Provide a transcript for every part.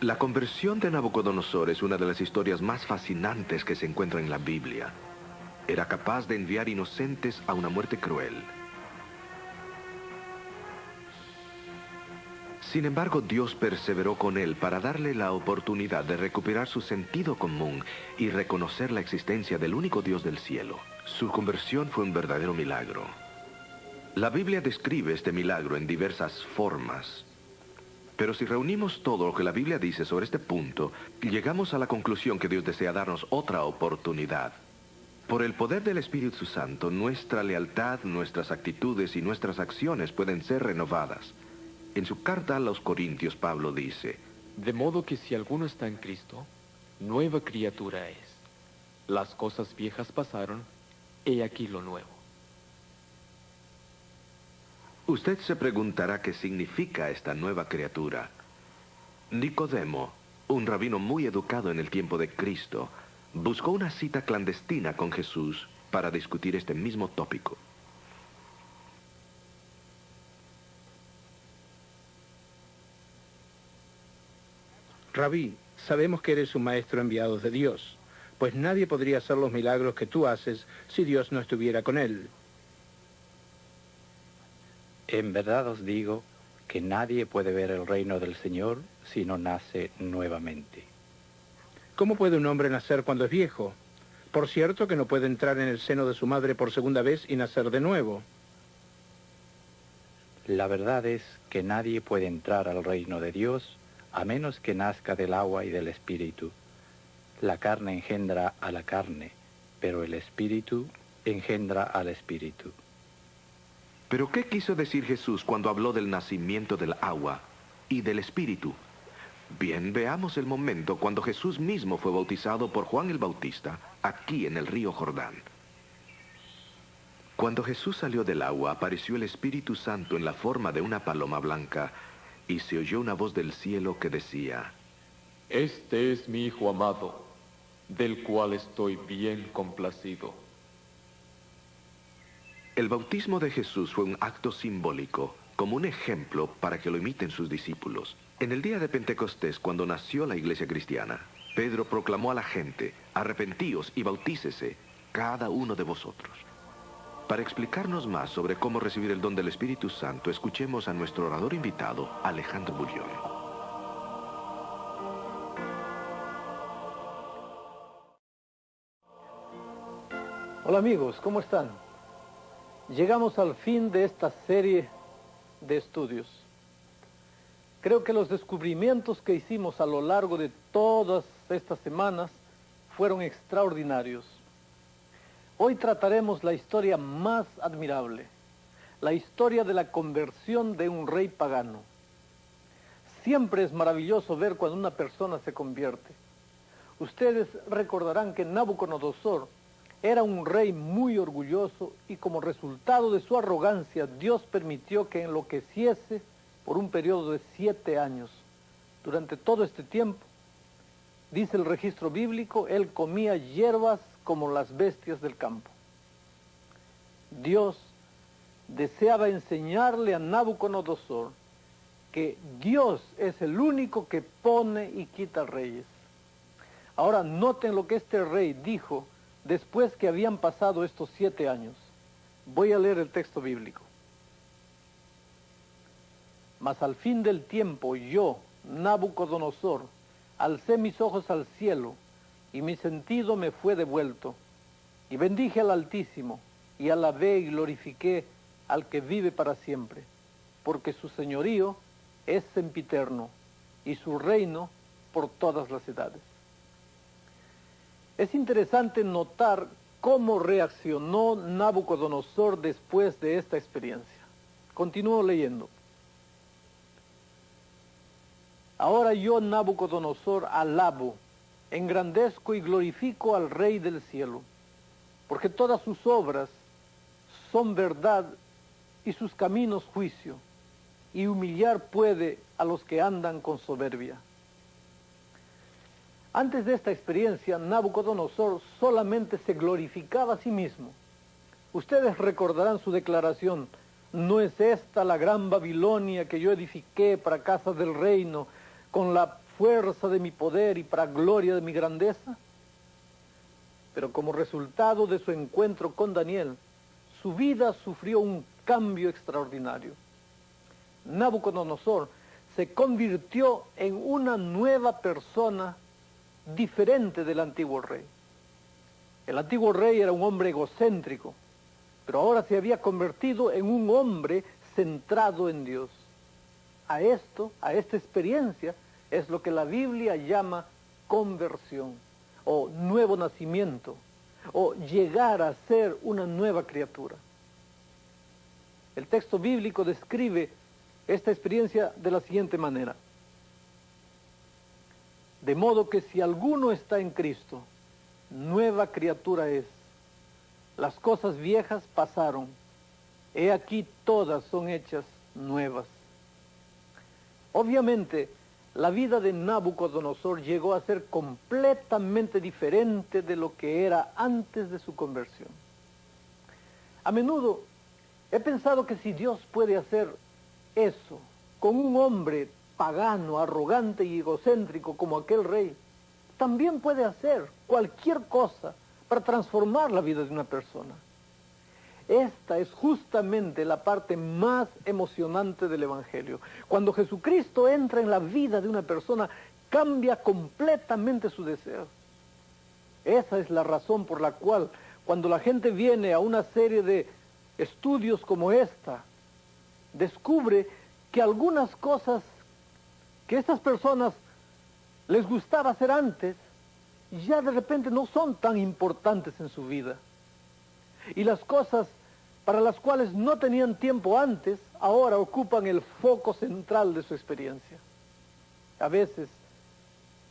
La conversión de Nabucodonosor es una de las historias más fascinantes que se encuentran en la Biblia. Era capaz de enviar inocentes a una muerte cruel. Sin embargo, Dios perseveró con él para darle la oportunidad de recuperar su sentido común y reconocer la existencia del único Dios del cielo. Su conversión fue un verdadero milagro. La Biblia describe este milagro en diversas formas. Pero si reunimos todo lo que la Biblia dice sobre este punto, llegamos a la conclusión que Dios desea darnos otra oportunidad. Por el poder del Espíritu Santo, nuestra lealtad, nuestras actitudes y nuestras acciones pueden ser renovadas. En su carta a los Corintios, Pablo dice: de modo que si alguno está en Cristo, nueva criatura es. Las cosas viejas pasaron, he aquí lo nuevo. Usted se preguntará qué significa esta nueva criatura. Nicodemo, un rabino muy educado en el tiempo de Cristo, buscó una cita clandestina con Jesús para discutir este mismo tópico. Rabí, sabemos que eres un maestro enviado de Dios, pues nadie podría hacer los milagros que tú haces si Dios no estuviera con él. En verdad os digo que nadie puede ver el reino del Señor si no nace nuevamente. ¿Cómo puede un hombre nacer cuando es viejo? Por cierto que no puede entrar en el seno de su madre por segunda vez y nacer de nuevo. La verdad es que nadie puede entrar al reino de Dios a menos que nazca del agua y del Espíritu. La carne engendra a la carne, pero el Espíritu engendra al Espíritu. ¿Pero qué quiso decir Jesús cuando habló del nacimiento del agua y del Espíritu? Bien, veamos el momento cuando Jesús mismo fue bautizado por Juan el Bautista, aquí en el río Jordán. Cuando Jesús salió del agua, apareció el Espíritu Santo en la forma de una paloma blanca, y se oyó una voz del cielo que decía: Este es mi Hijo amado, del cual estoy bien complacido. El bautismo de Jesús fue un acto simbólico, como un ejemplo para que lo imiten sus discípulos. En el día de Pentecostés, cuando nació la iglesia cristiana, Pedro proclamó a la gente: arrepentíos y bautícese, cada uno de vosotros. Para explicarnos más sobre cómo recibir el don del Espíritu Santo, escuchemos a nuestro orador invitado, Alejandro Bullion. Hola amigos, ¿cómo están? Llegamos al fin de esta serie de estudios. Creo que los descubrimientos que hicimos a lo largo de todas estas semanas fueron extraordinarios. Hoy trataremos la historia más admirable, la historia de la conversión de un rey pagano. Siempre es maravilloso ver cuando una persona se convierte. Ustedes recordarán que Nabucodonosor era un rey muy orgulloso y como resultado de su arrogancia, Dios permitió que enloqueciese por un periodo de 7 años. Durante todo este tiempo, dice el registro bíblico, él comía hierbas como las bestias del campo. Dios deseaba enseñarle a Nabucodonosor que Dios es el único que pone y quita reyes. Ahora noten lo que este rey dijo después que habían pasado estos 7 años. Voy a leer el texto bíblico. Mas al fin del tiempo yo, Nabucodonosor, alcé mis ojos al cielo, y mi sentido me fue devuelto, y bendije al Altísimo, y alabé y glorifiqué al que vive para siempre, porque su señorío es sempiterno, y su reino por todas las edades. Es interesante notar cómo reaccionó Nabucodonosor después de esta experiencia. Continúo leyendo. Ahora yo, Nabucodonosor, alabo, engrandezco y glorifico al Rey del cielo, porque todas sus obras son verdad y sus caminos juicio, y humillar puede a los que andan con soberbia. Antes de esta experiencia, Nabucodonosor solamente se glorificaba a sí mismo. Ustedes recordarán su declaración: ¿no es esta la gran Babilonia que yo edifiqué para casa del reino, con la fuerza de mi poder y para gloria de mi grandeza? Pero como resultado de su encuentro con Daniel, su vida sufrió un cambio extraordinario. Nabucodonosor se convirtió en una nueva persona diferente del antiguo rey. El antiguo rey era un hombre egocéntrico, pero ahora se había convertido en un hombre centrado en Dios. A esta experiencia, es lo que la Biblia llama conversión, o nuevo nacimiento, o llegar a ser una nueva criatura. El texto bíblico describe esta experiencia de la siguiente manera: de modo que si alguno está en Cristo, nueva criatura es. Las cosas viejas pasaron, he aquí todas son hechas nuevas. Obviamente, la vida de Nabucodonosor llegó a ser completamente diferente de lo que era antes de su conversión. A menudo he pensado que si Dios puede hacer eso con un hombre pagano, arrogante y egocéntrico como aquel rey, también puede hacer cualquier cosa para transformar la vida de una persona. Esta es justamente la parte más emocionante del Evangelio. Cuando Jesucristo entra en la vida de una persona, cambia completamente su deseo. Esa es la razón por la cual, cuando la gente viene a una serie de estudios como esta, descubre que algunas cosas que estas personas les gustaba hacer antes, ya de repente no son tan importantes en su vida. Y las cosas para las cuales no tenían tiempo antes, ahora ocupan el foco central de su experiencia. A veces,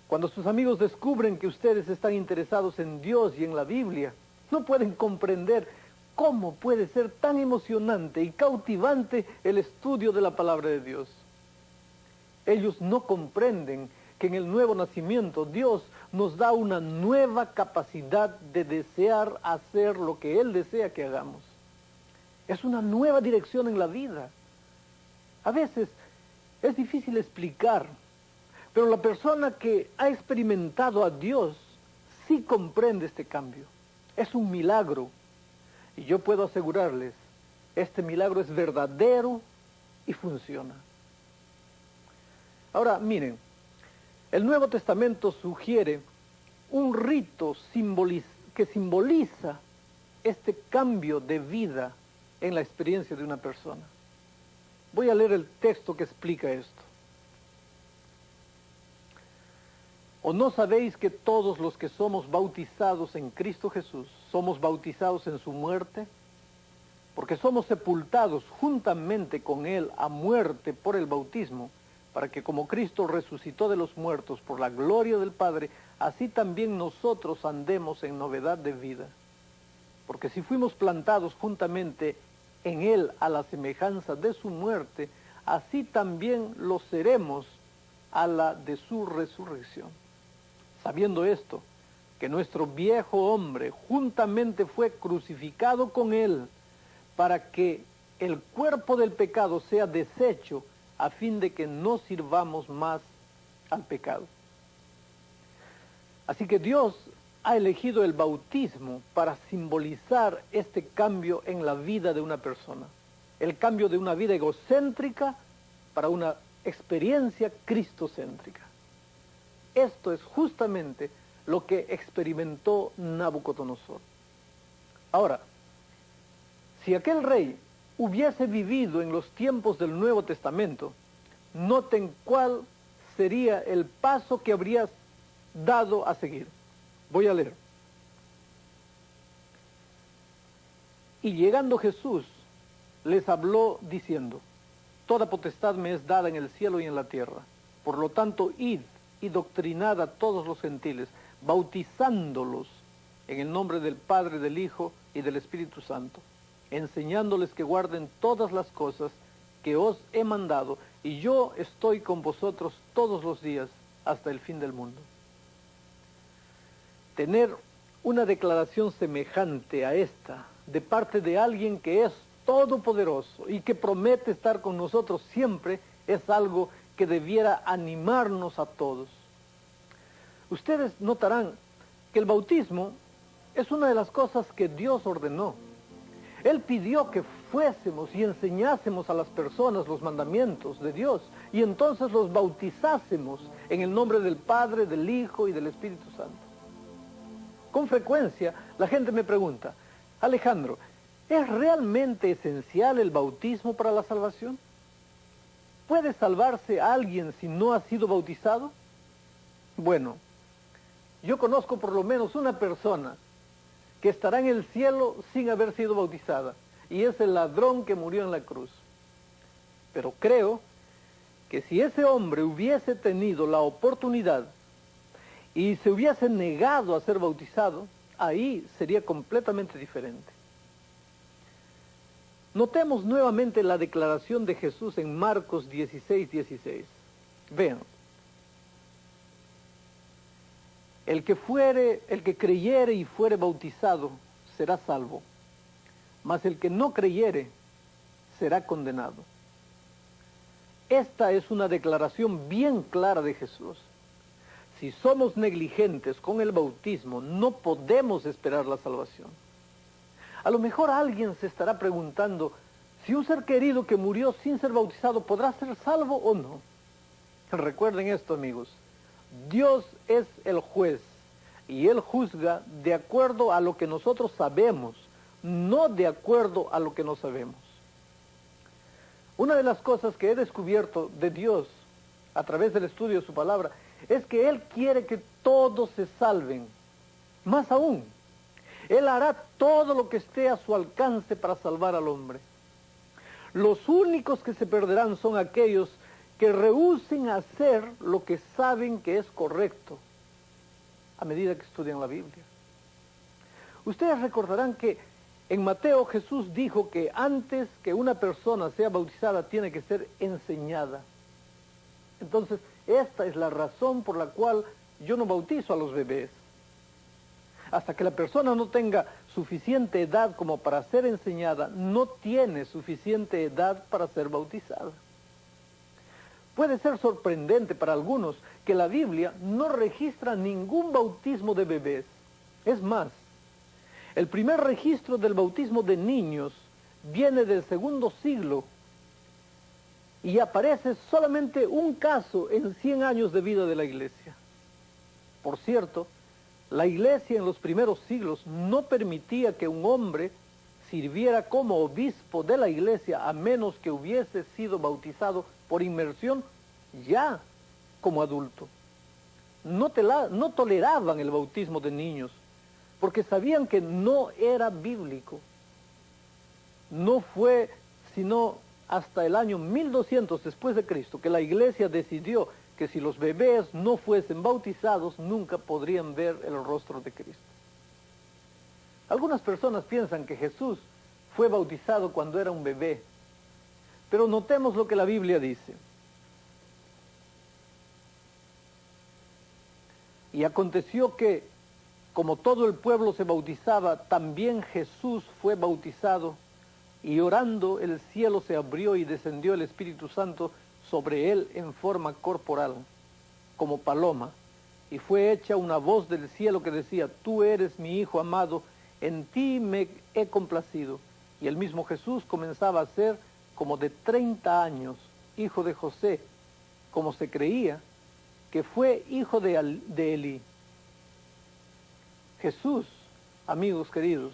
cuando sus amigos descubren que ustedes están interesados en Dios y en la Biblia, no pueden comprender cómo puede ser tan emocionante y cautivante el estudio de la palabra de Dios. Ellos no comprenden que en el nuevo nacimiento Dios nos da una nueva capacidad de desear hacer lo que Él desea que hagamos. Es una nueva dirección en la vida. A veces es difícil explicar, pero la persona que ha experimentado a Dios sí comprende este cambio. Es un milagro. Y yo puedo asegurarles, este milagro es verdadero y funciona. Ahora, miren, el Nuevo Testamento sugiere un rito que simboliza este cambio de vida en la experiencia de una persona. Voy a leer el texto que explica esto. ¿O no sabéis que todos los que somos bautizados en Cristo Jesús somos bautizados en su muerte? Porque somos sepultados juntamente con Él a muerte por el bautismo, para que como Cristo resucitó de los muertos por la gloria del Padre, así también nosotros andemos en novedad de vida. Porque si fuimos plantados juntamente en Él a la semejanza de su muerte, así también lo seremos a la de su resurrección. Sabiendo esto, que nuestro viejo hombre juntamente fue crucificado con Él, para que el cuerpo del pecado sea deshecho, a fin de que no sirvamos más al pecado. Así que Dios ha elegido el bautismo para simbolizar este cambio en la vida de una persona. El cambio de una vida egocéntrica para una experiencia cristocéntrica. Esto es justamente lo que experimentó Nabucodonosor. Ahora, si aquel rey hubiese vivido en los tiempos del Nuevo Testamento, noten cuál sería el paso que habría dado a seguir. Voy a leer. Y llegando Jesús, les habló diciendo, toda potestad me es dada en el cielo y en la tierra. Por lo tanto, id y doctrinad a todos los gentiles, bautizándolos en el nombre del Padre, del Hijo y del Espíritu Santo, enseñándoles que guarden todas las cosas que os he mandado, y yo estoy con vosotros todos los días hasta el fin del mundo. Tener una declaración semejante a esta, de parte de alguien que es todopoderoso y que promete estar con nosotros siempre, es algo que debiera animarnos a todos. Ustedes notarán que el bautismo es una de las cosas que Dios ordenó. Él pidió que fuésemos y enseñásemos a las personas los mandamientos de Dios y entonces los bautizásemos en el nombre del Padre, del Hijo y del Espíritu Santo. Con frecuencia la gente me pregunta, Alejandro, ¿es realmente esencial el bautismo para la salvación? ¿Puede salvarse alguien si no ha sido bautizado? Bueno, yo conozco por lo menos una persona que estará en el cielo sin haber sido bautizada, y es el ladrón que murió en la cruz. Pero creo que si ese hombre hubiese tenido la oportunidad y se hubiese negado a ser bautizado, ahí sería completamente diferente. Notemos nuevamente la declaración de Jesús en Marcos 16:16. Vean. El que creyere y fuere bautizado será salvo, mas el que no creyere será condenado. Esta es una declaración bien clara de Jesús. Si somos negligentes con el bautismo, no podemos esperar la salvación. A lo mejor alguien se estará preguntando si un ser querido que murió sin ser bautizado podrá ser salvo o no. Recuerden esto, amigos. Dios es el juez y Él juzga de acuerdo a lo que nosotros sabemos, no de acuerdo a lo que no sabemos. Una de las cosas que he descubierto de Dios a través del estudio de su palabra es que Él quiere que todos se salven. Más aún, Él hará todo lo que esté a su alcance para salvar al hombre. Los únicos que se perderán son aquellos que rehúsen hacer lo que saben que es correcto a medida que estudian la Biblia. Ustedes recordarán que en Mateo Jesús dijo que antes que una persona sea bautizada tiene que ser enseñada. Entonces, esta es la razón por la cual yo no bautizo a los bebés. Hasta que la persona no tenga suficiente edad como para ser enseñada, no tiene suficiente edad para ser bautizada. Puede ser sorprendente para algunos que la Biblia no registra ningún bautismo de bebés. Es más, el primer registro del bautismo de niños viene del segundo siglo y aparece solamente un caso en 100 años de vida de la Iglesia. Por cierto, la Iglesia en los primeros siglos no permitía que un hombre sirviera como obispo de la Iglesia a menos que hubiese sido bautizado por inmersión ya como adulto. No toleraban el bautismo de niños porque sabían que no era bíblico. No fue sino hasta el año 1200 después de Cristo que la Iglesia decidió que si los bebés no fuesen bautizados nunca podrían ver el rostro de Cristo. Algunas personas piensan que Jesús fue bautizado cuando era un bebé, pero notemos lo que la Biblia dice. Y aconteció que, como todo el pueblo se bautizaba, también Jesús fue bautizado, y orando el cielo se abrió y descendió el Espíritu Santo sobre él en forma corporal, como paloma, y fue hecha una voz del cielo que decía, tú eres mi Hijo amado, en ti me he complacido. Y el mismo Jesús comenzaba a ser como de 30 años, hijo de José, como se creía que fue hijo de Elí. Jesús, amigos queridos,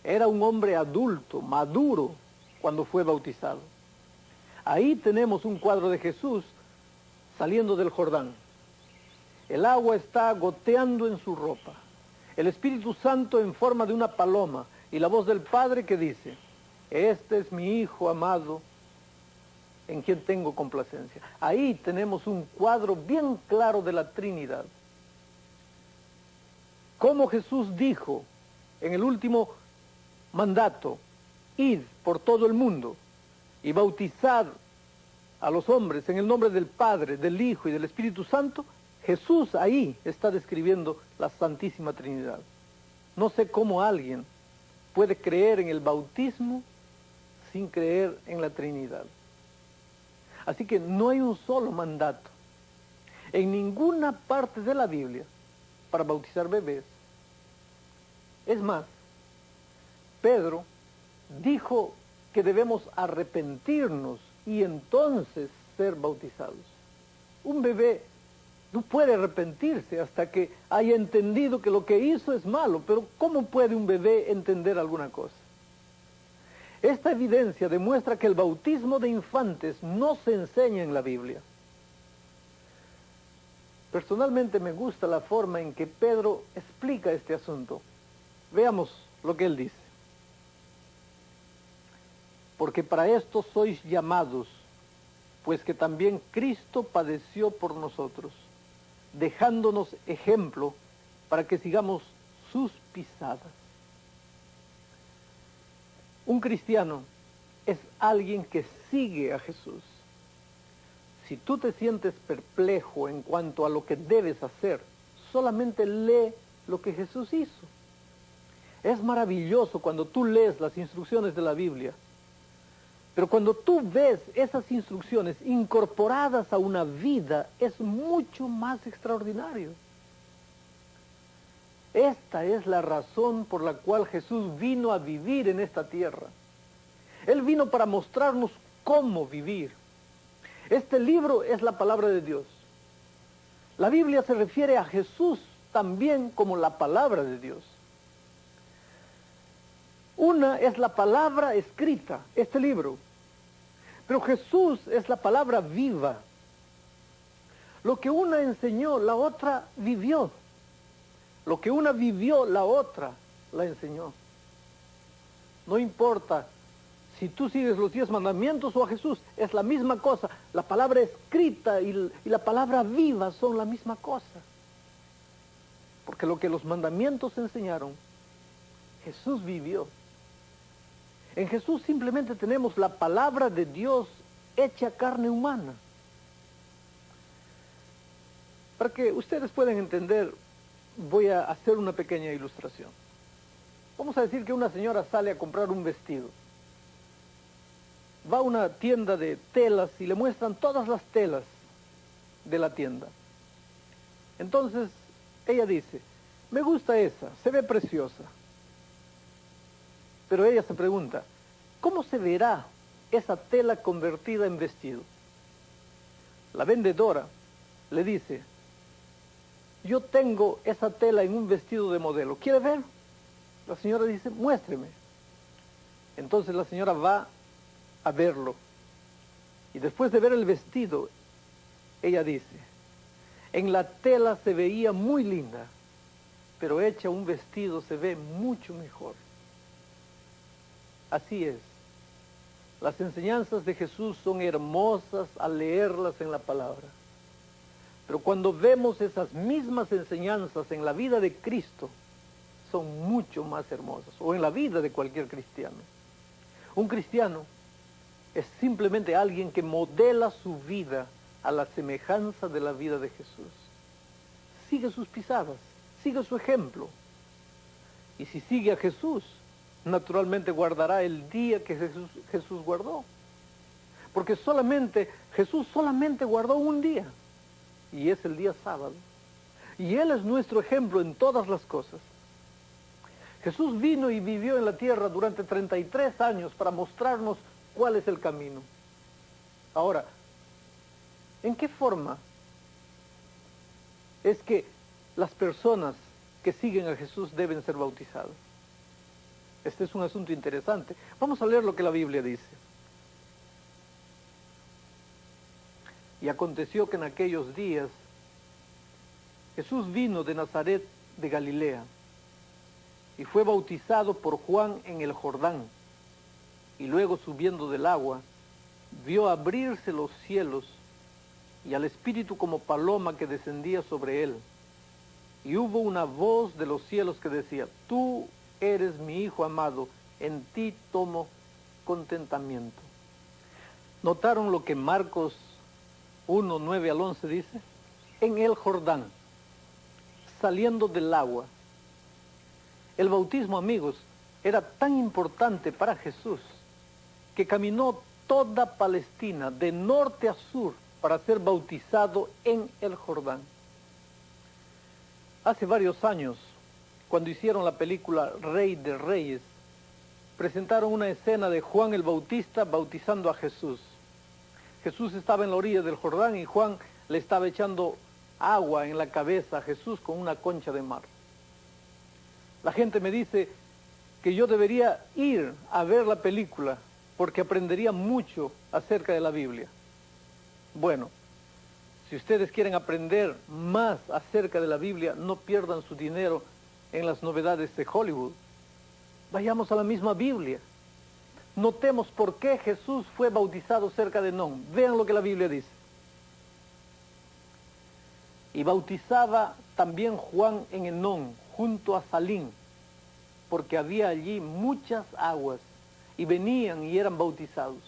era un hombre adulto, maduro, cuando fue bautizado. Ahí tenemos un cuadro de Jesús saliendo del Jordán. El agua está goteando en su ropa. El Espíritu Santo en forma de una paloma y la voz del Padre que dice, este es mi Hijo amado, en quien tengo complacencia. Ahí tenemos un cuadro bien claro de la Trinidad. Como Jesús dijo en el último mandato, id por todo el mundo y bautizad a los hombres en el nombre del Padre, del Hijo y del Espíritu Santo, Jesús ahí está describiendo la Santísima Trinidad. No sé cómo alguien puede creer en el bautismo sin creer en la Trinidad. Así que no hay un solo mandato en ninguna parte de la Biblia para bautizar bebés. Es más, Pedro dijo que debemos arrepentirnos y entonces ser bautizados. Un bebé no puede arrepentirse hasta que haya entendido que lo que hizo es malo, pero ¿cómo puede un bebé entender alguna cosa? Esta evidencia demuestra que el bautismo de infantes no se enseña en la Biblia. Personalmente me gusta la forma en que Pedro explica este asunto. Veamos lo que él dice. Porque para esto sois llamados, pues que también Cristo padeció por nosotros, dejándonos ejemplo para que sigamos sus pisadas. Un cristiano es alguien que sigue a Jesús. Si tú te sientes perplejo en cuanto a lo que debes hacer, solamente lee lo que Jesús hizo. Es maravilloso cuando tú lees las instrucciones de la Biblia, pero cuando tú ves esas instrucciones incorporadas a una vida, es mucho más extraordinario. Esta es la razón por la cual Jesús vino a vivir en esta tierra. Él vino para mostrarnos cómo vivir. Este libro es la palabra de Dios. La Biblia se refiere a Jesús también como la palabra de Dios. Una es la palabra escrita, este libro. Pero Jesús es la palabra viva. Lo que una enseñó, la otra vivió. Lo que una vivió, la otra la enseñó. No importa si tú sigues los 10 mandamientos o a Jesús, es la misma cosa. La palabra escrita y la palabra viva son la misma cosa. Porque lo que los mandamientos enseñaron, Jesús vivió. En Jesús simplemente tenemos la palabra de Dios hecha carne humana. Para que ustedes puedan entender, voy a hacer una pequeña ilustración. Vamos a decir que una señora sale a comprar un vestido. Va a una tienda de telas y le muestran todas las telas de la tienda. Entonces ella dice, me gusta esa, se ve preciosa. Pero ella se pregunta, ¿cómo se verá esa tela convertida en vestido? La vendedora le dice, yo tengo esa tela en un vestido de modelo, ¿quiere ver? La señora dice, muéstreme. Entonces la señora va a verlo. Y después de ver el vestido, ella dice, en la tela se veía muy linda, pero hecha un vestido se ve mucho mejor. Así es. Las enseñanzas de Jesús son hermosas al leerlas en la palabra. Pero cuando vemos esas mismas enseñanzas en la vida de Cristo, son mucho más hermosas, o en la vida de cualquier cristiano. Un cristiano es simplemente alguien que modela su vida a la semejanza de la vida de Jesús. Sigue sus pisadas, sigue su ejemplo. Y si sigue a Jesús, naturalmente guardará el día que Jesús guardó. Porque Jesús solamente guardó un día, y es el día sábado. Y Él es nuestro ejemplo en todas las cosas. Jesús vino y vivió en la tierra durante 33 años para mostrarnos cuál es el camino. Ahora, ¿en qué forma es que las personas que siguen a Jesús deben ser bautizadas? Este es un asunto interesante. Vamos a leer lo que la Biblia dice. Y aconteció que en aquellos días Jesús vino de Nazaret de Galilea y fue bautizado por Juan en el Jordán. Y luego, subiendo del agua, vio abrirse los cielos y al Espíritu como paloma que descendía sobre él. Y hubo una voz de los cielos que decía: tú eres mi Hijo amado, en ti tomo contentamiento. ¿Notaron lo que Marcos 1, 9 al 11 dice? En el Jordán, saliendo del agua. El bautismo, amigos, era tan importante para Jesús que caminó toda Palestina, de norte a sur, para ser bautizado en el Jordán. Hace varios años, cuando hicieron la película Rey de Reyes, presentaron una escena de Juan el Bautista bautizando a Jesús. Jesús estaba en la orilla del Jordán y Juan le estaba echando agua en la cabeza a Jesús con una concha de mar. La gente me dice que yo debería ir a ver la película porque aprendería mucho acerca de la Biblia. Bueno, si ustedes quieren aprender más acerca de la Biblia, no pierdan su dinero en las novedades de Hollywood. Vayamos a la misma Biblia. Notemos por qué Jesús fue bautizado cerca de Enón. Vean lo que la Biblia dice. Y bautizaba también Juan en Enón, junto a Salim, porque había allí muchas aguas, y venían y eran bautizados.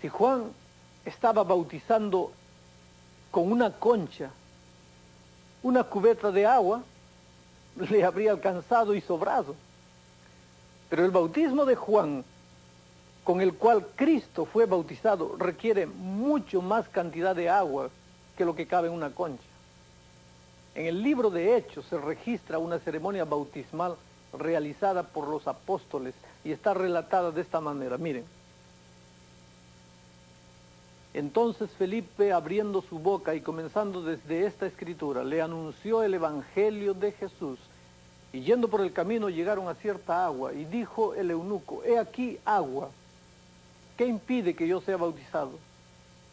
Si Juan estaba bautizando con una concha, una cubeta de agua le habría alcanzado y sobrado. Pero el bautismo de Juan, con el cual Cristo fue bautizado, requiere mucho más cantidad de agua que lo que cabe en una concha. En el libro de Hechos se registra una ceremonia bautismal realizada por los apóstoles y está relatada de esta manera. Miren. Entonces Felipe, abriendo su boca y comenzando desde esta escritura, le anunció el evangelio de Jesús. Y yendo por el camino llegaron a cierta agua, y dijo el eunuco: he aquí agua, ¿qué impide que yo sea bautizado?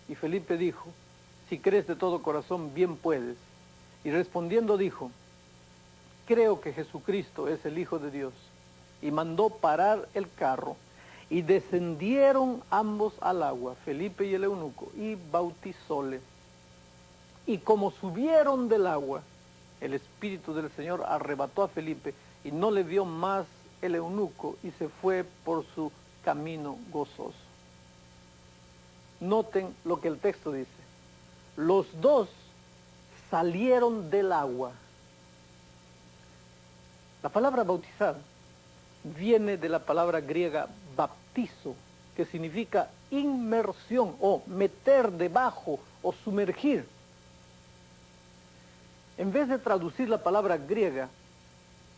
Y Felipe dijo: si crees de todo corazón, bien puedes. Y respondiendo dijo: creo que Jesucristo es el Hijo de Dios. Y mandó parar el carro, y descendieron ambos al agua, Felipe y el eunuco, y bautizóle. Y como subieron del agua, el Espíritu del Señor arrebató a Felipe, y no le vio más el eunuco, y se fue por su camino gozoso. Noten lo que el texto dice. Los dos salieron del agua. La palabra bautizar viene de la palabra griega baptizo, que significa inmersión o meter debajo o sumergir. En vez de traducir la palabra griega,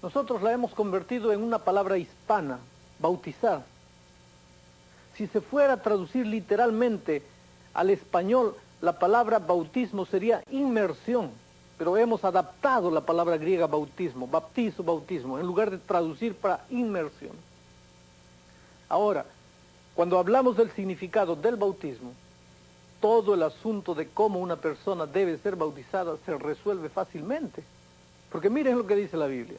nosotros la hemos convertido en una palabra hispana, bautizar. Si se fuera a traducir literalmente al español, la palabra bautismo sería inmersión, pero hemos adaptado la palabra griega bautismo, baptizo, bautismo, en lugar de traducir para inmersión. Ahora, cuando hablamos del significado del bautismo, todo el asunto de cómo una persona debe ser bautizada se resuelve fácilmente. Porque miren lo que dice la Biblia.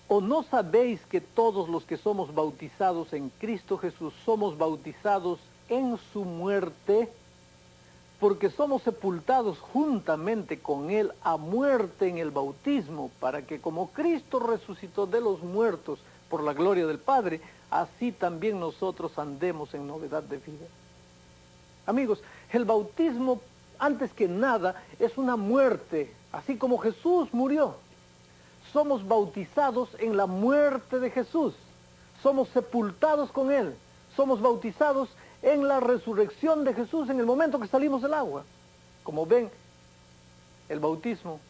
¿O no sabéis que todos los que somos bautizados en Cristo Jesús somos bautizados en su muerte? Porque somos sepultados juntamente con Él a muerte en el bautismo, para que como Cristo resucitó de los muertos por la gloria del Padre, así también nosotros andemos en novedad de vida. Amigos, el bautismo, antes que nada, es una muerte, así como Jesús murió. Somos bautizados en la muerte de Jesús, somos sepultados con Él, somos bautizados en la resurrección de Jesús en el momento que salimos del agua. Como ven, el bautismo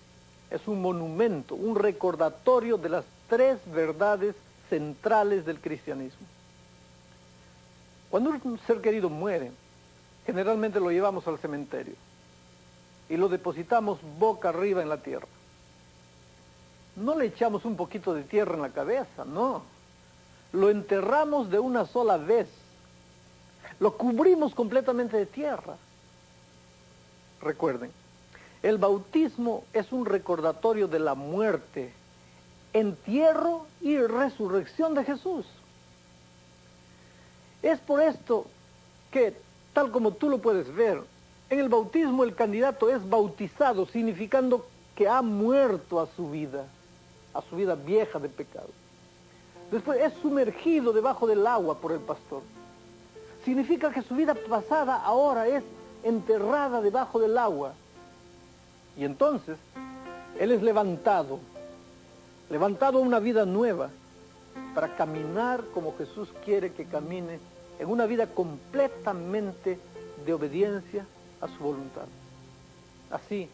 es un monumento, un recordatorio de las tres verdades centrales del cristianismo. Cuando un ser querido muere, generalmente lo llevamos al cementerio y lo depositamos boca arriba en la tierra. No le echamos un poquito de tierra en la cabeza, no. Lo enterramos de una sola vez. Lo cubrimos completamente de tierra. Recuerden, El bautismo es un recordatorio de la muerte, entierro y resurrección de Jesús. Es por esto que, tal como tú lo puedes ver, en el bautismo el candidato es bautizado, significando que ha muerto a su vida vieja de pecado. Después es sumergido debajo del agua por el pastor. Significa que su vida pasada ahora es enterrada debajo del agua. Y entonces, él es levantado a una vida nueva, para caminar como Jesús quiere que camine, en una vida completamente de obediencia a su voluntad. Así,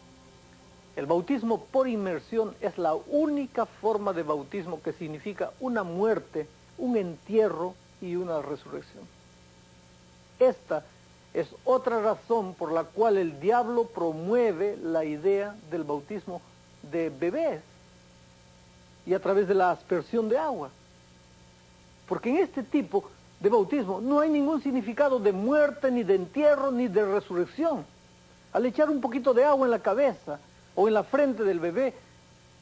el bautismo por inmersión es la única forma de bautismo que significa una muerte, un entierro y una resurrección. Esta es otra razón por la cual el diablo promueve la idea del bautismo de bebés y a través de la aspersión de agua. Porque en este tipo de bautismo no hay ningún significado de muerte, ni de entierro, ni de resurrección. Al echar un poquito de agua en la cabeza o en la frente del bebé,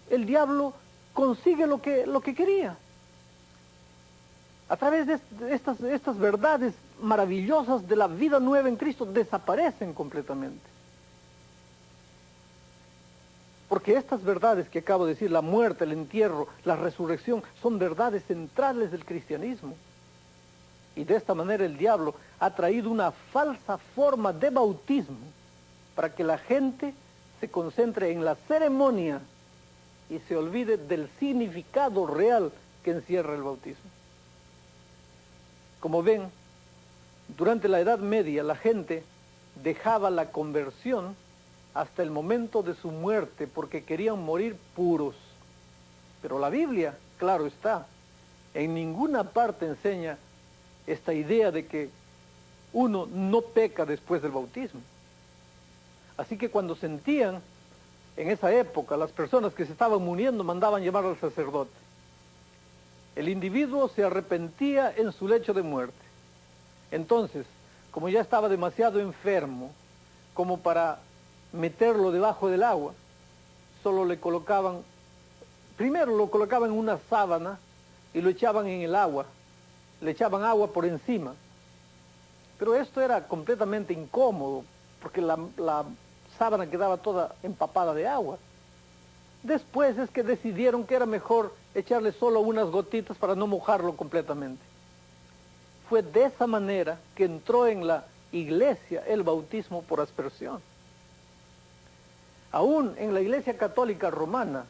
el diablo consigue lo que quería. A través de estas verdades maravillosas de la vida nueva en Cristo, desaparecen completamente. Porque estas verdades que acabo de decir, la muerte, el entierro, la resurrección, son verdades centrales del cristianismo. Y de esta manera el diablo ha traído una falsa forma de bautismo para que la gente se concentre en la ceremonia y se olvide del significado real que encierra el bautismo. Como ven, durante la Edad Media la gente dejaba la conversión hasta el momento de su muerte porque querían morir puros. Pero la Biblia, claro está, en ninguna parte enseña esta idea de que uno no peca después del bautismo. Así que cuando sentían, en esa época, las personas que se estaban muriendo mandaban llamar al sacerdote. El individuo se arrepentía en su lecho de muerte. Entonces, como ya estaba demasiado enfermo como para meterlo debajo del agua, solo le colocaban, primero lo colocaban en una sábana y lo echaban en el agua, le echaban agua por encima. Pero esto era completamente incómodo, porque la sábana quedaba toda empapada de agua. Después es que decidieron que era mejor echarle solo unas gotitas para no mojarlo completamente. Fue de esa manera que entró en la iglesia el bautismo por aspersión. Aún en la Iglesia Católica Romana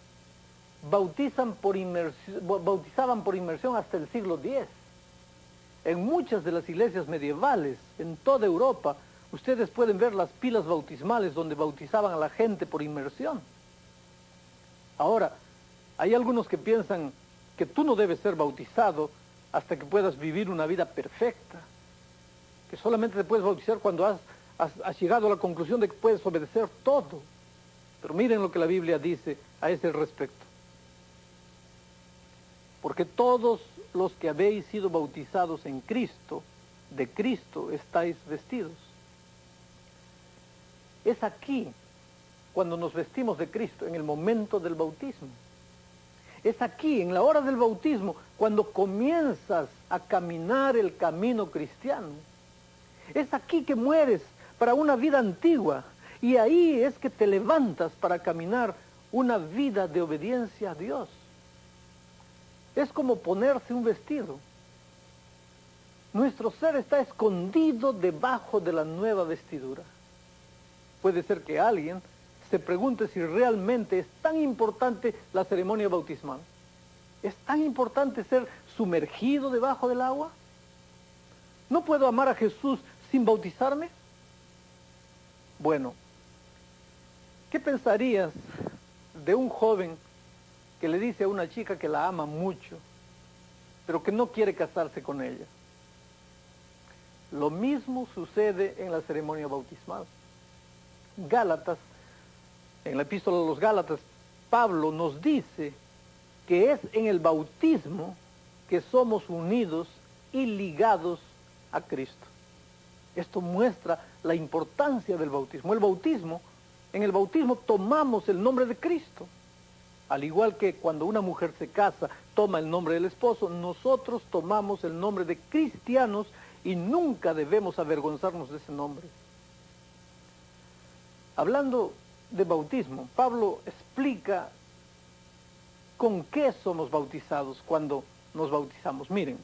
bautizaban por inmersión hasta el siglo X. En muchas de las iglesias medievales, en toda Europa, ustedes pueden ver las pilas bautismales donde bautizaban a la gente por inmersión. Ahora, hay algunos que piensan que tú no debes ser bautizado hasta que puedas vivir una vida perfecta, que solamente te puedes bautizar cuando has llegado a la conclusión de que puedes obedecer todo. Pero miren lo que la Biblia dice a ese respecto. Porque todos los que habéis sido bautizados en Cristo, de Cristo estáis vestidos. Es aquí, cuando nos vestimos de Cristo, en el momento del bautismo. Es aquí, en la hora del bautismo, cuando comienzas a caminar el camino cristiano. Es aquí que mueres para una vida antigua, y ahí es que te levantas para caminar una vida de obediencia a Dios. Es como ponerse un vestido. Nuestro ser está escondido debajo de la nueva vestidura. Puede ser que alguien se pregunte si realmente es tan importante la ceremonia bautismal. ¿Es tan importante ser sumergido debajo del agua? ¿No puedo amar a Jesús sin bautizarme? Bueno, ¿qué pensarías de un joven que le dice a una chica que la ama mucho, pero que no quiere casarse con ella? Lo mismo sucede en la ceremonia bautismal. Gálatas, en la epístola de los Gálatas, Pablo nos dice que es en el bautismo que somos unidos y ligados a Cristo. Esto muestra la importancia del bautismo. El bautismo En el bautismo tomamos el nombre de Cristo. Al igual que cuando una mujer se casa, toma el nombre del esposo, nosotros tomamos el nombre de cristianos y nunca debemos avergonzarnos de ese nombre. Hablando de bautismo, Pablo explica con qué somos bautizados cuando nos bautizamos. Miren,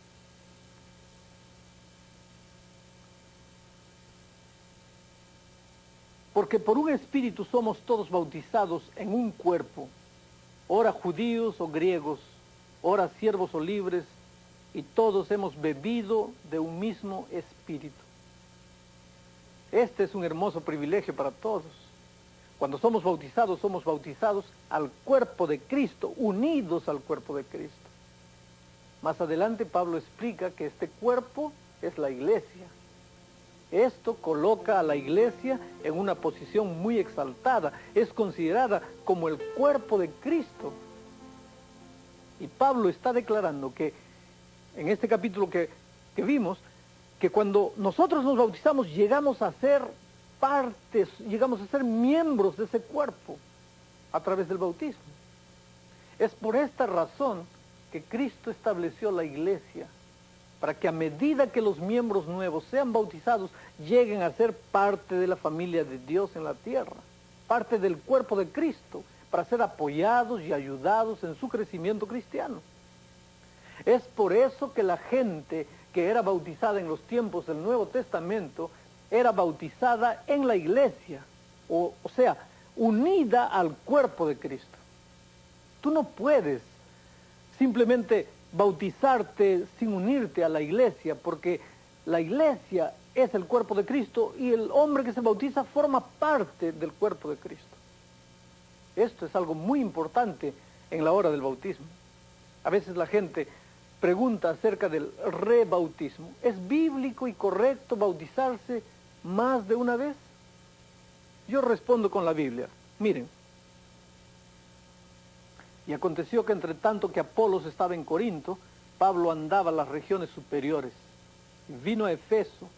porque por un espíritu somos todos bautizados en un cuerpo, ora judíos o griegos, ora siervos o libres, y todos hemos bebido de un mismo espíritu. Este es un hermoso privilegio para todos. Cuando somos bautizados al cuerpo de Cristo, unidos al cuerpo de Cristo. Más adelante Pablo explica que este cuerpo es la iglesia. Esto coloca a la iglesia en una posición muy exaltada. Es considerada como el cuerpo de Cristo. Y Pablo está declarando que, en este capítulo que vimos, que cuando nosotros nos bautizamos llegamos a ser partes, llegamos a ser miembros de ese cuerpo a través del bautismo. Es por esta razón que Cristo estableció la iglesia, para que a medida que los miembros nuevos sean bautizados, lleguen a ser parte de la familia de Dios en la tierra, parte del cuerpo de Cristo, para ser apoyados y ayudados en su crecimiento cristiano. Es por eso que la gente que era bautizada en los tiempos del Nuevo Testamento era bautizada en la iglesia, o sea, unida al cuerpo de Cristo. Tú no puedes simplemente bautizarte sin unirte a la iglesia, porque la iglesia es el cuerpo de Cristo y el hombre que se bautiza forma parte del cuerpo de Cristo. Esto es algo muy importante en la hora del bautismo. A veces la gente pregunta acerca del rebautismo. ¿Es bíblico y correcto bautizarse más de una vez? Yo respondo con la Biblia. Miren, y aconteció que entre tanto que Apolos estaba en Corinto, Pablo andaba a las regiones superiores. Vino a Efeso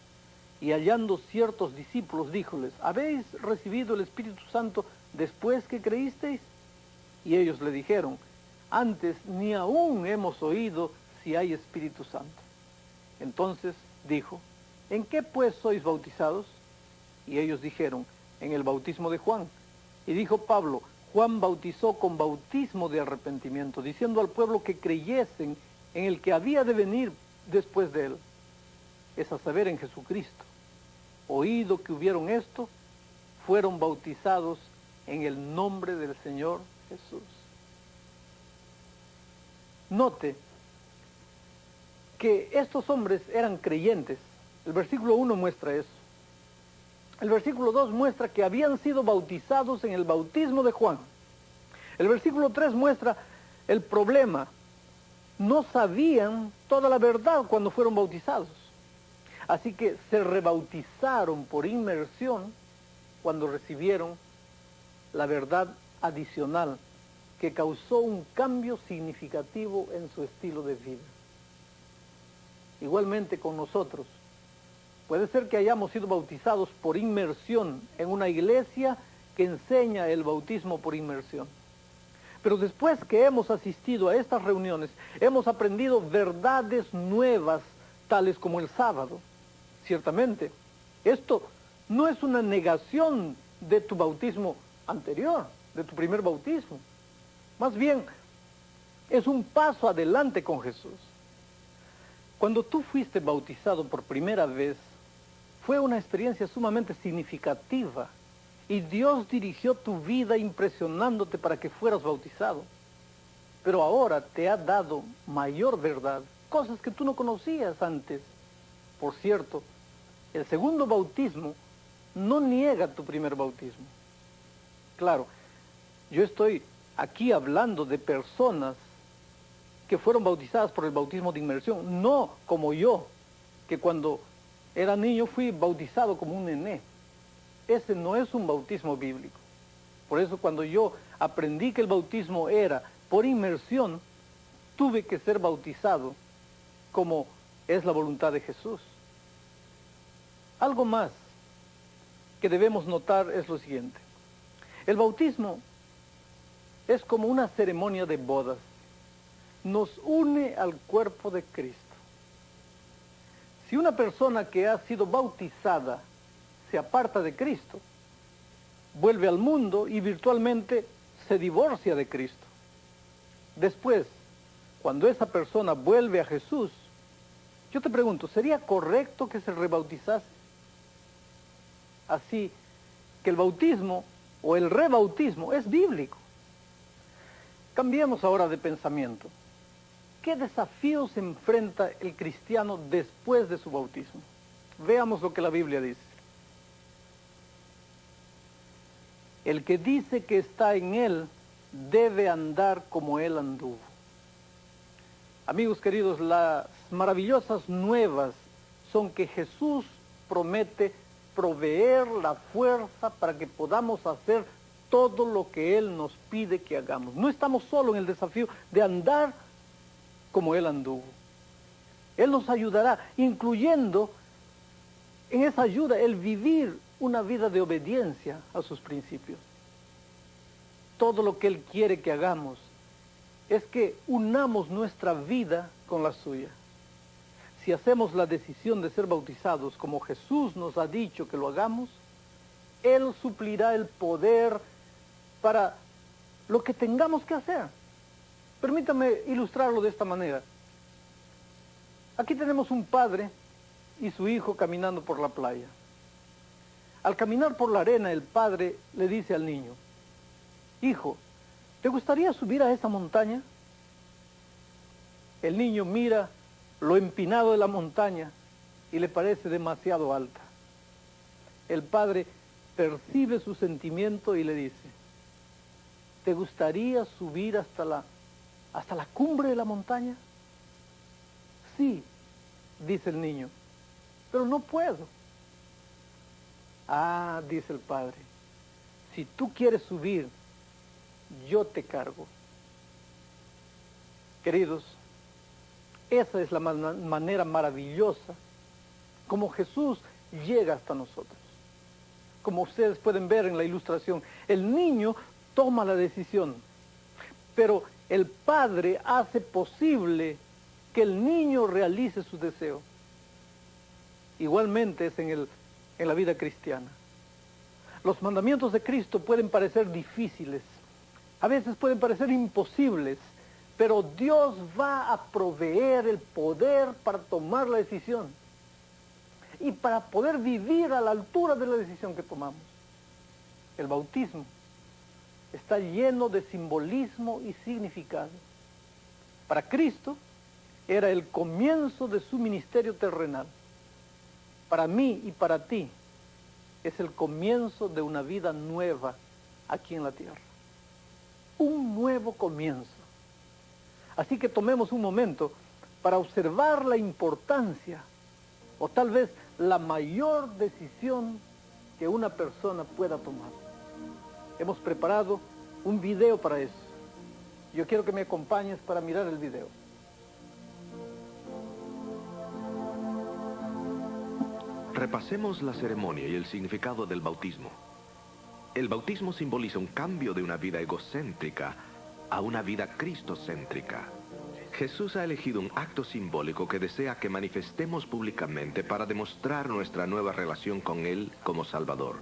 y hallando ciertos discípulos, díjoles: ¿habéis recibido el Espíritu Santo después que creísteis? Y ellos le dijeron: antes ni aún hemos oído si hay Espíritu Santo. Entonces dijo: ¿en qué pues sois bautizados? Y ellos dijeron: en el bautismo de Juan. Y dijo Pablo: Juan bautizó con bautismo de arrepentimiento, diciendo al pueblo que creyesen en el que había de venir después de él, es a saber, en Jesucristo. Oído que hubieron esto, fueron bautizados en el nombre del Señor Jesús. Note que estos hombres eran creyentes. El versículo 1 muestra eso. El versículo 2 muestra que habían sido bautizados en el bautismo de Juan. El versículo 3 muestra el problema. No sabían toda la verdad cuando fueron bautizados. Así que se rebautizaron por inmersión cuando recibieron la verdad adicional que causó un cambio significativo en su estilo de vida. Igualmente con nosotros. Puede ser que hayamos sido bautizados por inmersión en una iglesia que enseña el bautismo por inmersión. Pero después que hemos asistido a estas reuniones, hemos aprendido verdades nuevas, tales como el sábado. Ciertamente, esto no es una negación de tu bautismo anterior, de tu primer bautismo. Más bien, es un paso adelante con Jesús. Cuando tú fuiste bautizado por primera vez, fue una experiencia sumamente significativa y Dios dirigió tu vida impresionándote para que fueras bautizado. Pero ahora te ha dado mayor verdad, cosas que tú no conocías antes. Por cierto, el segundo bautismo no niega tu primer bautismo. Claro, yo estoy aquí hablando de personas que fueron bautizadas por el bautismo de inmersión, no como yo, que cuando era niño fui bautizado como un nené. Ese no es un bautismo bíblico. Por eso cuando yo aprendí que el bautismo era por inmersión, tuve que ser bautizado como es la voluntad de Jesús. Algo más que debemos notar es lo siguiente. El bautismo es como una ceremonia de bodas. Nos une al cuerpo de Cristo. Si una persona que ha sido bautizada se aparta de Cristo, vuelve al mundo y virtualmente se divorcia de Cristo. Después, cuando esa persona vuelve a Jesús, yo te pregunto, ¿sería correcto que se rebautizase? Así que el bautismo o el rebautismo es bíblico. Cambiemos ahora de pensamiento. ¿Qué desafíos enfrenta el cristiano después de su bautismo? Veamos lo que la Biblia dice. El que dice que está en él debe andar como él anduvo. Amigos queridos, las maravillosas nuevas son que Jesús promete proveer la fuerza para que podamos hacer todo lo que Él nos pide que hagamos. No estamos solo en el desafío de andar como Él anduvo. Él nos ayudará, incluyendo en esa ayuda el vivir una vida de obediencia a sus principios. Todo lo que Él quiere que hagamos es que unamos nuestra vida con la suya. Si hacemos la decisión de ser bautizados como Jesús nos ha dicho que lo hagamos, Él suplirá el poder para lo que tengamos que hacer. Permítame ilustrarlo de esta manera. Aquí tenemos un padre y su hijo caminando por la playa. Al caminar por la arena, el padre le dice al niño: hijo, ¿te gustaría subir a esa montaña? El niño mira lo empinado de la montaña y le parece demasiado alta. El padre percibe su sentimiento y le dice: ¿te gustaría subir hasta la cumbre de la montaña? Sí, dice el niño, pero no puedo. Ah, dice el padre, si tú quieres subir, yo te cargo. Queridos, esa es la manera maravillosa como Jesús llega hasta nosotros. Como ustedes pueden ver en la ilustración, el niño toma la decisión, pero el padre hace posible que el niño realice su deseo. Igualmente es en la vida cristiana. Los mandamientos de Cristo pueden parecer difíciles, a veces pueden parecer imposibles, pero Dios va a proveer el poder para tomar la decisión y para poder vivir a la altura de la decisión que tomamos. El bautismo está lleno de simbolismo y significado. Para Cristo era el comienzo de su ministerio terrenal. Para mí y para ti es el comienzo de una vida nueva aquí en la tierra. Un nuevo comienzo. Así que tomemos un momento para observar la importancia o tal vez la mayor decisión que una persona pueda tomar. Hemos preparado un video para eso. Yo quiero que me acompañes para mirar el video. Repasemos la ceremonia y el significado del bautismo. El bautismo simboliza un cambio de una vida egocéntrica a una vida cristocéntrica. Jesús ha elegido un acto simbólico que desea que manifestemos públicamente para demostrar nuestra nueva relación con Él como Salvador.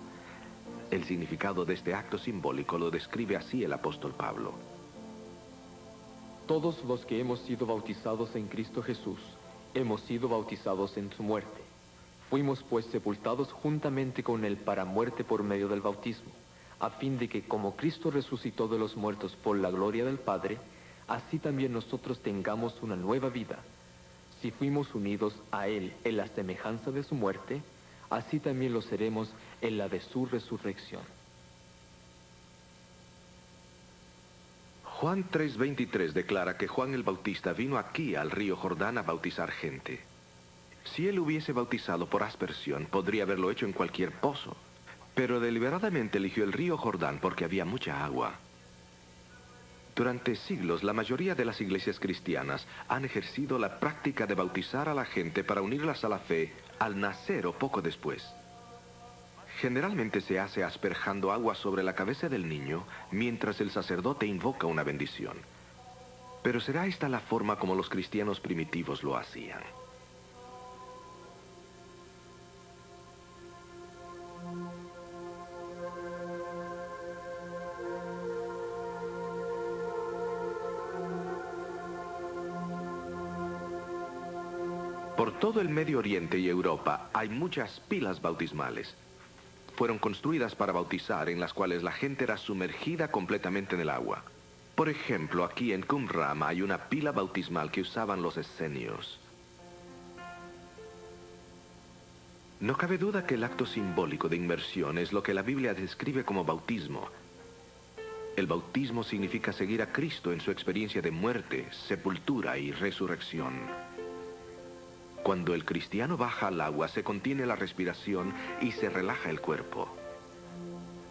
El significado de este acto simbólico lo describe así el apóstol Pablo. Todos los que hemos sido bautizados en Cristo Jesús, hemos sido bautizados en su muerte. Fuimos pues sepultados juntamente con Él para muerte por medio del bautismo, a fin de que como Cristo resucitó de los muertos por la gloria del Padre, así también nosotros tengamos una nueva vida. Si fuimos unidos a Él en la semejanza de su muerte, así también lo seremos en la de su resurrección. Juan 3:23 declara que Juan el Bautista vino aquí al río Jordán a bautizar gente. Si él hubiese bautizado por aspersión, podría haberlo hecho en cualquier pozo, pero deliberadamente eligió el río Jordán porque había mucha agua. Durante siglos, la mayoría de las iglesias cristianas han ejercido la práctica de bautizar a la gente para unirlas a la fe al nacer o poco después. Generalmente se hace asperjando agua sobre la cabeza del niño mientras el sacerdote invoca una bendición. Pero ¿será esta la forma como los cristianos primitivos lo hacían? Por todo el Medio Oriente y Europa hay muchas pilas bautismales. Fueron construidas para bautizar, en las cuales la gente era sumergida completamente en el agua. Por ejemplo, aquí en Qumran hay una pila bautismal que usaban los esenios. No cabe duda que el acto simbólico de inmersión es lo que la Biblia describe como bautismo. El bautismo significa seguir a Cristo en su experiencia de muerte, sepultura y resurrección. Cuando el cristiano baja al agua, se contiene la respiración y se relaja el cuerpo.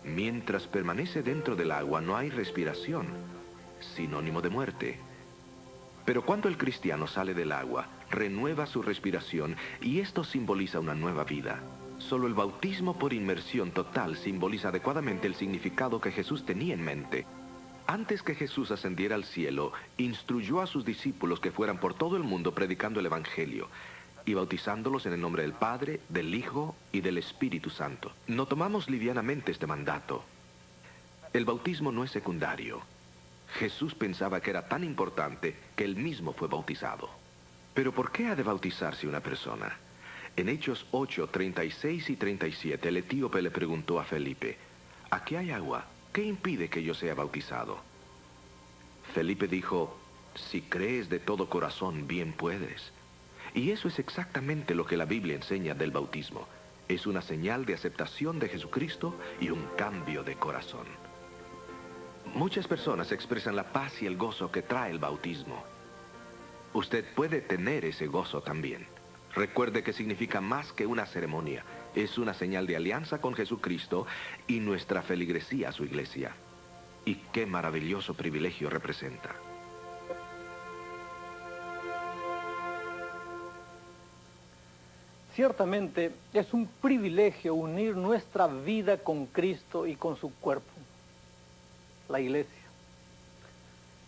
Mientras permanece dentro del agua, no hay respiración, sinónimo de muerte. Pero cuando el cristiano sale del agua, renueva su respiración y esto simboliza una nueva vida. Solo el bautismo por inmersión total simboliza adecuadamente el significado que Jesús tenía en mente. Antes que Jesús ascendiera al cielo, instruyó a sus discípulos que fueran por todo el mundo predicando el Evangelio y bautizándolos en el nombre del Padre, del Hijo y del Espíritu Santo. No tomamos livianamente este mandato. El bautismo no es secundario. Jesús pensaba que era tan importante que él mismo fue bautizado. Pero ¿por qué ha de bautizarse una persona? En Hechos 8, 36 y 37, el etíope le preguntó a Felipe, «Aquí hay agua, ¿qué impide que yo sea bautizado?» Felipe dijo, «Si crees de todo corazón, bien puedes». Y eso es exactamente lo que la Biblia enseña del bautismo. Es una señal de aceptación de Jesucristo y un cambio de corazón. Muchas personas expresan la paz y el gozo que trae el bautismo. Usted puede tener ese gozo también. Recuerde que significa más que una ceremonia. Es una señal de alianza con Jesucristo y nuestra feligresía a su iglesia. Y qué maravilloso privilegio representa. Ciertamente es un privilegio unir nuestra vida con Cristo y con su cuerpo, la iglesia.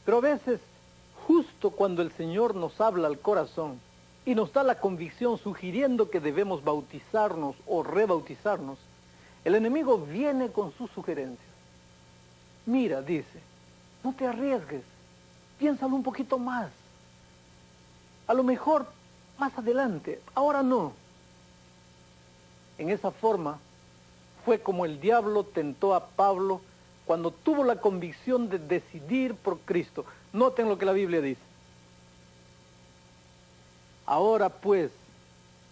Pero a veces, justo cuando el Señor nos habla al corazón y nos da la convicción sugiriendo que debemos bautizarnos o rebautizarnos, el enemigo viene con sus sugerencias. Mira, dice, no te arriesgues, piénsalo un poquito más. A lo mejor más adelante, ahora no. En esa forma fue como el diablo tentó a Pablo cuando tuvo la convicción de decidir por Cristo. Noten lo que la Biblia dice. Ahora pues,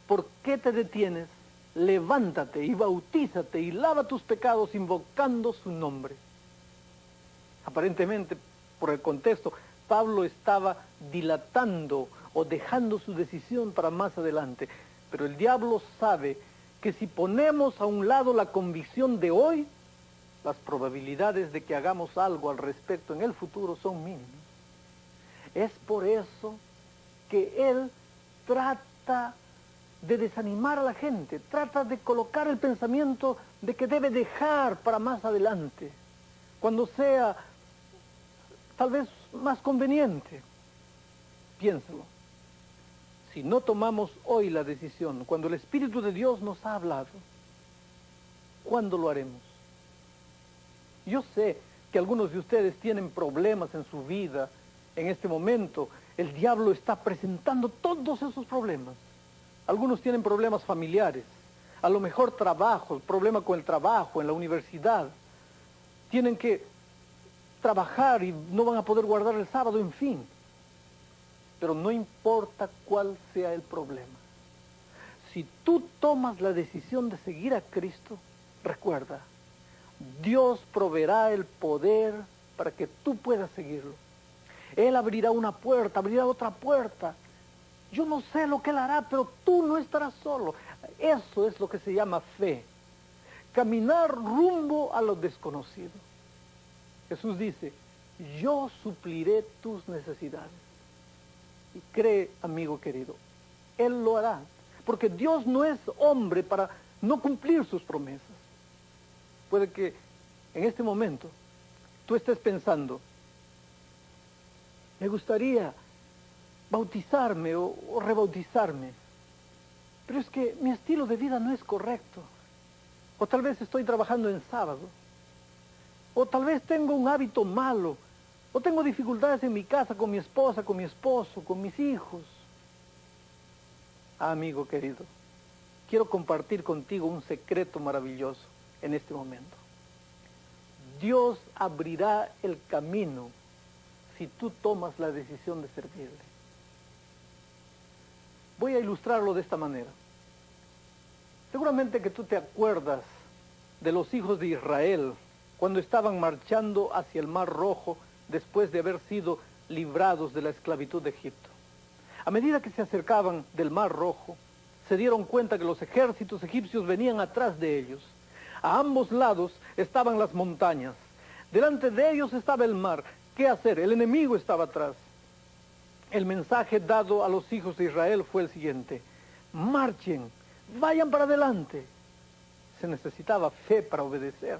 ¿por qué te detienes? Levántate y bautízate y lava tus pecados invocando su nombre. Aparentemente, por el contexto, Pablo estaba dilatando o dejando su decisión para más adelante. Pero el diablo sabe que si ponemos a un lado la convicción de hoy, las probabilidades de que hagamos algo al respecto en el futuro son mínimas. Es por eso que él trata de desanimar a la gente, trata de colocar el pensamiento de que debe dejar para más adelante, cuando sea tal vez más conveniente. Piénsalo. Si no tomamos hoy la decisión, cuando el Espíritu de Dios nos ha hablado, ¿cuándo lo haremos? Yo sé que algunos de ustedes tienen problemas en su vida. En este momento, el diablo está presentando todos esos problemas. Algunos tienen problemas familiares, a lo mejor trabajo, problema con el trabajo, en la universidad. Tienen que trabajar y no van a poder guardar el sábado, en fin. Pero no importa cuál sea el problema. Si tú tomas la decisión de seguir a Cristo, recuerda, Dios proveerá el poder para que tú puedas seguirlo. Él abrirá una puerta, abrirá otra puerta. Yo no sé lo que Él hará, pero tú no estarás solo. Eso es lo que se llama fe. Caminar rumbo a lo desconocido. Jesús dice, yo supliré tus necesidades. Y cree, amigo querido, Él lo hará. Porque Dios no es hombre para no cumplir sus promesas. Puede que en este momento tú estés pensando, me gustaría bautizarme o rebautizarme, pero es que mi estilo de vida no es correcto. O tal vez estoy trabajando en sábado, o tal vez tengo un hábito malo, o tengo dificultades en mi casa con mi esposa, con mi esposo, con mis hijos. Amigo querido, quiero compartir contigo un secreto maravilloso en este momento. Dios abrirá el camino si tú tomas la decisión de servirle. Voy a ilustrarlo de esta manera. Seguramente que tú te acuerdas de los hijos de Israel cuando estaban marchando hacia el Mar Rojo después de haber sido librados de la esclavitud de Egipto. A medida que se acercaban del Mar Rojo, se dieron cuenta que los ejércitos egipcios venían atrás de ellos. A ambos lados estaban las montañas. Delante de ellos estaba el mar. ¿Qué hacer? El enemigo estaba atrás. El mensaje dado a los hijos de Israel fue el siguiente: marchen, vayan para adelante. Se necesitaba fe para obedecer.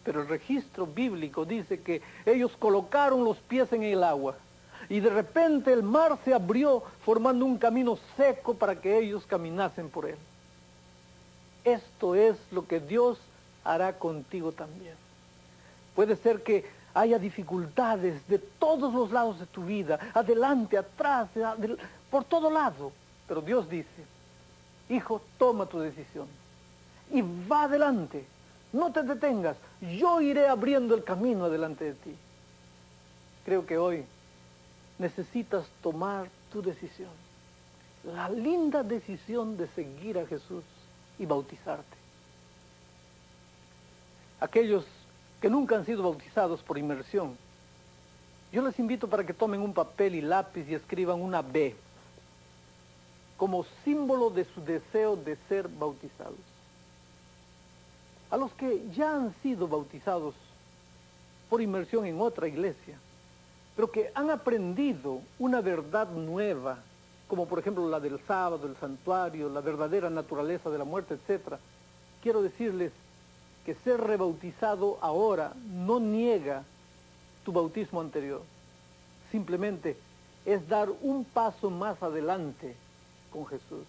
Pero el registro bíblico dice que ellos colocaron los pies en el agua y de repente el mar se abrió formando un camino seco para que ellos caminasen por él. Esto es lo que Dios hará contigo también. Puede ser que haya dificultades de todos los lados de tu vida, adelante, atrás, por todo lado. Pero Dios dice, hijo, toma tu decisión y va adelante. No te detengas, yo iré abriendo el camino adelante de ti. Creo que hoy necesitas tomar tu decisión. La linda decisión de seguir a Jesús y bautizarte. Aquellos que nunca han sido bautizados por inmersión, yo les invito para que tomen un papel y lápiz y escriban una B como símbolo de su deseo de ser bautizados. A los que ya han sido bautizados por inmersión en otra iglesia, pero que han aprendido una verdad nueva, como por ejemplo la del sábado, el santuario, la verdadera naturaleza de la muerte, etc., quiero decirles que ser rebautizado ahora no niega tu bautismo anterior. Simplemente es dar un paso más adelante con Jesús,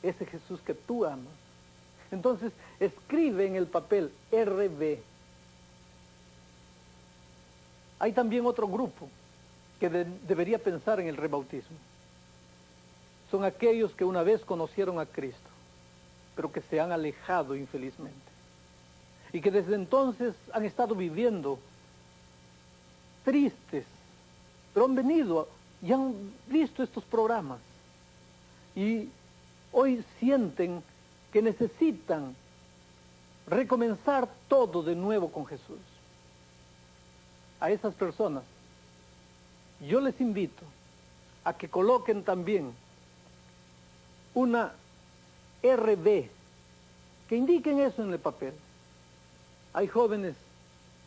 ese Jesús que tú amas. Entonces, escribe en el papel RB. Hay también otro grupo que debería pensar en el rebautismo. Son aquellos que una vez conocieron a Cristo, pero que se han alejado infelizmente. Y que desde entonces han estado viviendo tristes, pero han venido y han visto estos programas. Y hoy sienten que necesitan recomenzar todo de nuevo con Jesús. A esas personas, yo les invito a que coloquen también una RB, que indiquen eso en el papel. Hay jóvenes,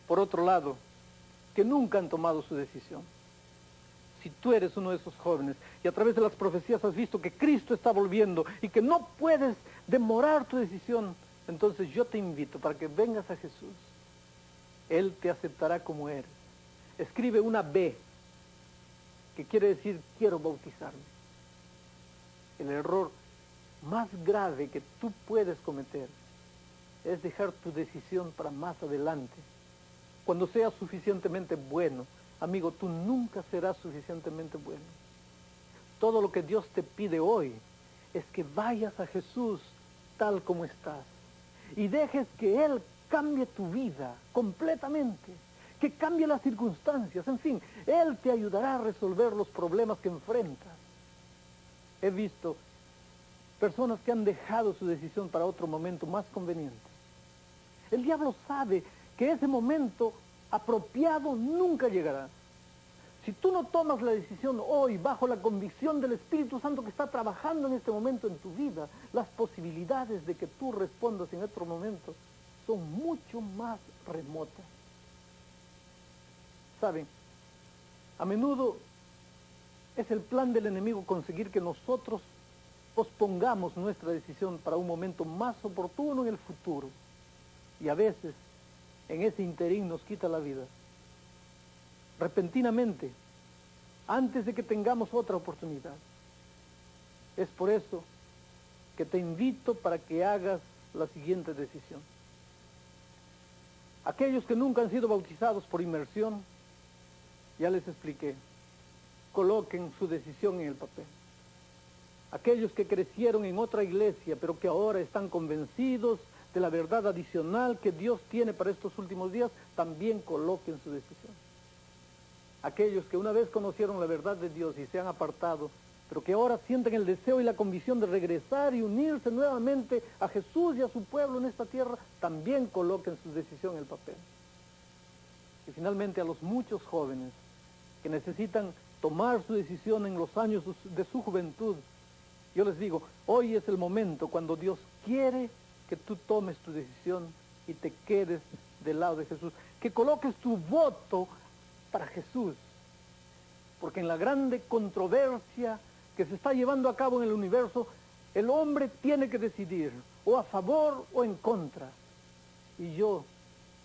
por otro lado, que nunca han tomado su decisión. Si tú eres uno de esos jóvenes y a través de las profecías has visto que Cristo está volviendo y que no puedes demorar tu decisión, entonces yo te invito para que vengas a Jesús. Él te aceptará como eres. Escribe una B, que quiere decir quiero bautizarme. El error más grave que tú puedes cometer es dejar tu decisión para más adelante. Cuando seas suficientemente bueno, amigo, tú nunca serás suficientemente bueno. Todo lo que Dios te pide hoy es que vayas a Jesús tal como estás y dejes que Él cambie tu vida completamente, que cambie las circunstancias, en fin, Él te ayudará a resolver los problemas que enfrentas. He visto personas que han dejado su decisión para otro momento más conveniente. El diablo sabe que ese momento apropiado nunca llegará. Si tú no tomas la decisión hoy bajo la convicción del Espíritu Santo que está trabajando en este momento en tu vida, las posibilidades de que tú respondas en otro momento son mucho más remotas. ¿Saben? A menudo es el plan del enemigo conseguir que nosotros pospongamos nuestra decisión para un momento más oportuno en el futuro. y a veces en ese interín nos quita la vida. Repentinamente, antes de que tengamos otra oportunidad. Es por eso que te invito para que hagas la siguiente decisión. Aquellos que nunca han sido bautizados por inmersión, ya les expliqué, coloquen su decisión en el papel. Aquellos que crecieron en otra iglesia, pero que ahora están convencidos de la verdad adicional que Dios tiene para estos últimos días, también coloquen su decisión. Aquellos que una vez conocieron la verdad de Dios y se han apartado, pero que ahora sienten el deseo y la convicción de regresar y unirse nuevamente a Jesús y a su pueblo en esta tierra, también coloquen su decisión en el papel. Y finalmente a los muchos jóvenes que necesitan tomar su decisión en los años de su juventud, yo les digo, hoy es el momento cuando Dios quiere que tú tomes tu decisión y te quedes del lado de Jesús, que coloques tu voto para Jesús, porque en la grande controversia que se está llevando a cabo en el universo, el hombre tiene que decidir o a favor o en contra, y yo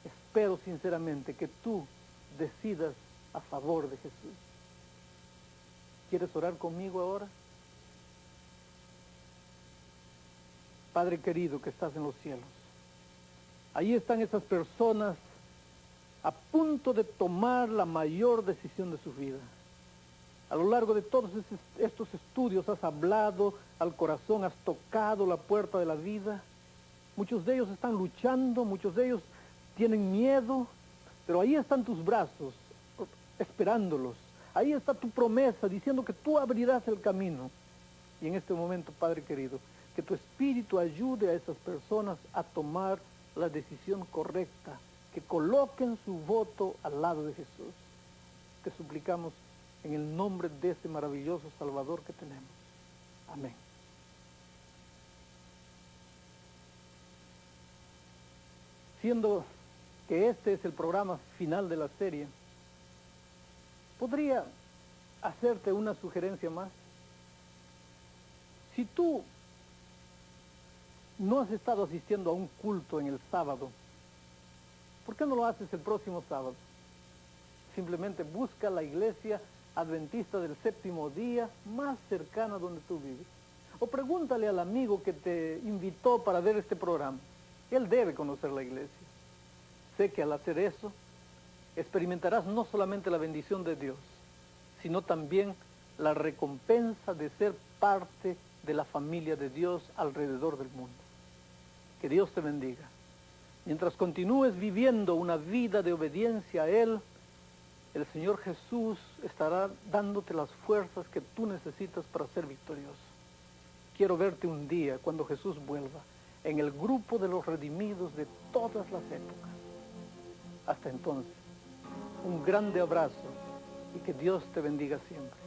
espero sinceramente que tú decidas a favor de Jesús. ¿Quieres orar conmigo ahora? Padre querido que estás en los cielos, ahí están esas personas a punto de tomar la mayor decisión de su vida. A lo largo de todos estos estudios has hablado al corazón, has tocado la puerta de la vida. Muchos de ellos están luchando, muchos de ellos tienen miedo, pero ahí están tus brazos, esperándolos. Ahí está tu promesa, diciendo que tú abrirás el camino. Y en este momento, Padre querido, que tu Espíritu ayude a esas personas a tomar la decisión correcta, que coloquen su voto al lado de Jesús. Te suplicamos en el nombre de ese maravilloso Salvador que tenemos. Amén. Siendo que este es el programa final de la serie, ¿podría hacerte una sugerencia más? Si tú no has estado asistiendo a un culto en el sábado, ¿por qué no lo haces el próximo sábado? Simplemente busca la iglesia adventista del séptimo día más cercana donde tú vives. O pregúntale al amigo que te invitó para ver este programa. Él debe conocer la iglesia. Sé que al hacer eso, experimentarás no solamente la bendición de Dios, sino también la recompensa de ser parte de la familia de Dios alrededor del mundo. Que Dios te bendiga. Mientras continúes viviendo una vida de obediencia a Él, el Señor Jesús estará dándote las fuerzas que tú necesitas para ser victorioso. Quiero verte un día, cuando Jesús vuelva, en el grupo de los redimidos de todas las épocas. Hasta entonces, un grande abrazo y que Dios te bendiga siempre.